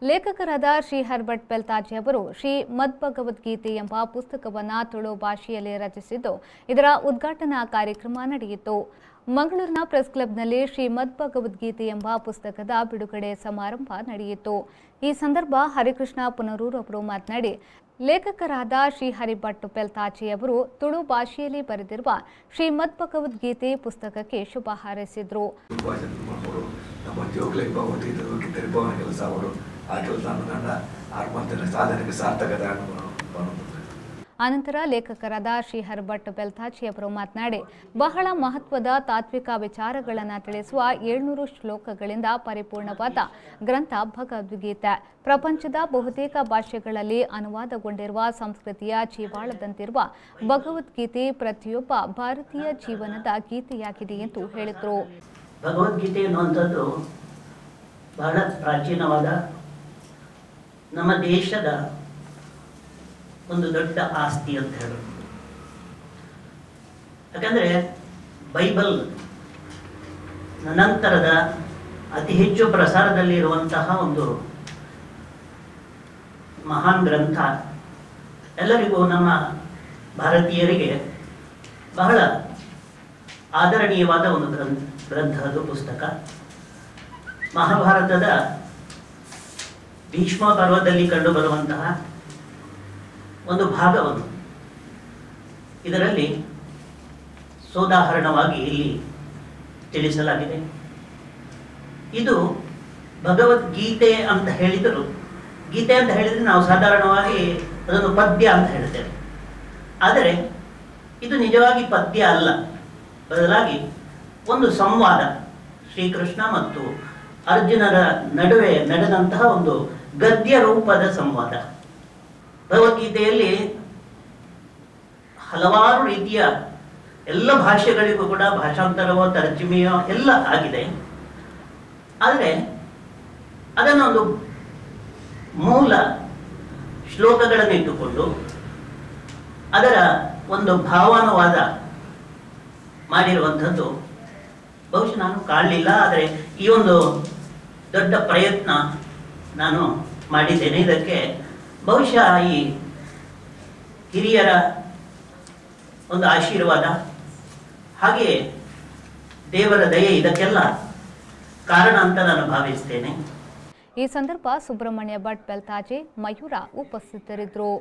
ಲೇಖಕರಾದ ಶ್ರೀಹರ್ ಭಟ್ ಬೆಲ್ತಾಜಿ ಅವರು ಶ್ರೀ ಮದ್ಭಗವದ್ಗೀತೆ ಎಂಬ ಪುಸ್ತಕವನ್ನು ತುಳು ಭಾಷೆಯಲ್ಲಿ ರಚಿಸಿದ್ದು, ಇದರ ಉದ್ಘಾಟನಾ ಕಾರ್ಯಕ್ರಮ ನಡೆಯಿತು. ಮಂಗಳೂರಿನ ಪ್ರೆಸ್ ಕ್ಲಬ್ನಲ್ಲಿ ಶ್ರೀ ಮದ್ಭಗವದ್ಗೀತೆ ಎಂಬ ಪುಸ್ತಕದ ಬಿಡುಗಡೆ ಸಮಾರಂಭ ನಡೆಯಿತು. ಈ ಸಂದರ್ಭ ಹರಿಕೃಷ್ಣ ಪುನರೂರು ಅವರು ಮಾತನಾಡಿ, ಲೇಖಕರಾದ ಶ್ರೀಹರಿ ಭಟ್ ಬೆಲ್ತಾಜಿ ಅವರು ತುಳು ಭಾಷೆಯಲ್ಲಿ ಬರೆದಿರುವ ಶ್ರೀ ಮದ್ಭಗವದ್ಗೀತೆ ಪುಸ್ತಕಕ್ಕೆ ಶುಭ ಹಾರೈಸಿದರು. ಅನಂತರ ಲೇಖಕರಾದ ಶ್ರೀಹರ್ ಭಟ್ ಬೆಲ್ತಾಜಿ ಅವರು ಮಾತನಾಡಿ, ಬಹಳ ಮಹತ್ವದ ತಾತ್ವಿಕ ವಿಚಾರಗಳನ್ನು ತಿಳಿಸುವ 700 ಶ್ಲೋಕಗಳಿಂದ ಪರಿಪೂರ್ಣವಾದ ಗ್ರಂಥ ಭಗವದ್ಗೀತೆ. ಪ್ರಪಂಚದ ಬಹುತೇಕ ಭಾಷೆಗಳಲ್ಲಿ ಅನುವಾದಗೊಂಡಿರುವ ಸಂಸ್ಕೃತಿಯ ಜೀವಾಳದಂತಿರುವ ಭಗವದ್ಗೀತೆ ಪ್ರತಿಯೊಬ್ಬ ಭಾರತೀಯ ಜೀವನದ ಗೀತೆಯಾಗಿದೆ ಎಂದು ಹೇಳಿದರು. ಭಗವದ್ಗೀತೆ ಎನ್ನುವಂಥದ್ದು ಬಹಳ ಪ್ರಾಚೀನವಾದ ನಮ್ಮ ದೇಶದ ಒಂದು ದೊಡ್ಡ ಆಸ್ತಿ ಅಂತ ಹೇಳೋದು. ಯಾಕಂದರೆ ಬೈಬಲ್ ನಂತರದ ಅತಿ ಹೆಚ್ಚು ಪ್ರಸಾರದಲ್ಲಿರುವಂತಹ ಒಂದು ಮಹಾನ್ ಗ್ರಂಥ. ಎಲ್ಲರಿಗೂ ನಮ್ಮ ಭಾರತೀಯರಿಗೆ ಬಹಳ ಆದರಣೀಯವಾದ ಒಂದು ಗ್ರಂಥ ಅದು ಪುಸ್ತಕ. ಮಹಾಭಾರತದ ಭೀಷ್ಮ ಪರ್ವದಲ್ಲಿ ಕಂಡುಬರುವಂತಹ ಒಂದು ಭಾಗವನ್ನು ಇದರಲ್ಲಿ ಸೋದಾಹರಣವಾಗಿ ಇಲ್ಲಿ ತಿಳಿಸಲಾಗಿದೆ. ಇದು ಭಗವದ್ಗೀತೆ ಅಂತ ಹೇಳಿದರು. ಗೀತೆ ಅಂತ ಹೇಳಿದರೆ ನಾವು ಸಾಧಾರಣವಾಗಿ ಅದನ್ನು ಪದ್ಯ ಅಂತ ಹೇಳ್ತೇವೆ. ಆದರೆ ಇದು ನಿಜವಾಗಿ ಪದ್ಯ ಅಲ್ಲ, ಬದಲಾಗಿ ಒಂದು ಸಂವಾದ, ಶ್ರೀಕೃಷ್ಣ ಮತ್ತು ಅರ್ಜುನರ ನಡುವೆ ನಡೆದಂತಹ ಒಂದು ಗದ್ಯ ರೂಪದ ಸಂವಾದ. ಭಗವದ್ಗೀತೆಯಲ್ಲಿ ಹಲವಾರು ರೀತಿಯ ಎಲ್ಲ ಭಾಷೆಗಳಿಗೂ ಕೂಡ ಭಾಷಾಂತರವೋ ತರ್ಜುಮೆಯೋ ಎಲ್ಲ ಆಗಿದೆ. ಆದರೆ ಅದನ್ನೊಂದು ಮೂಲ ಶ್ಲೋಕಗಳನ್ನು ಇಟ್ಟುಕೊಂಡು ಅದರ ಒಂದು ಭಾವಾನುವಾದ ಮಾಡಿರುವಂಥದ್ದು ಬಹುಶಃ ನಾನು ಕಾಣಲಿಲ್ಲ. ಆದರೆ ಈ ಒಂದು ದೊಡ್ಡ ಪ್ರಯತ್ನ ನಾನು ಮಾಡಿದ್ದೇನೆ. ಇದಕ್ಕೆ ಬಹುಶಃ ಈ ಹಿರಿಯರ ಒಂದು ಆಶೀರ್ವಾದ, ಹಾಗೆಯೇ ದೇವರ ದಯೆ ಇದಕ್ಕೆಲ್ಲ ಕಾರಣ ಅಂತ ನಾನು ಭಾವಿಸ್ತೇನೆ. ಈ ಸಂದರ್ಭ ಸುಬ್ರಹ್ಮಣ್ಯ ಭಟ್ ಬೆಲ್ತಾಜಿ, ಮಯೂರ ಉಪಸ್ಥಿತರಿದ್ದರು.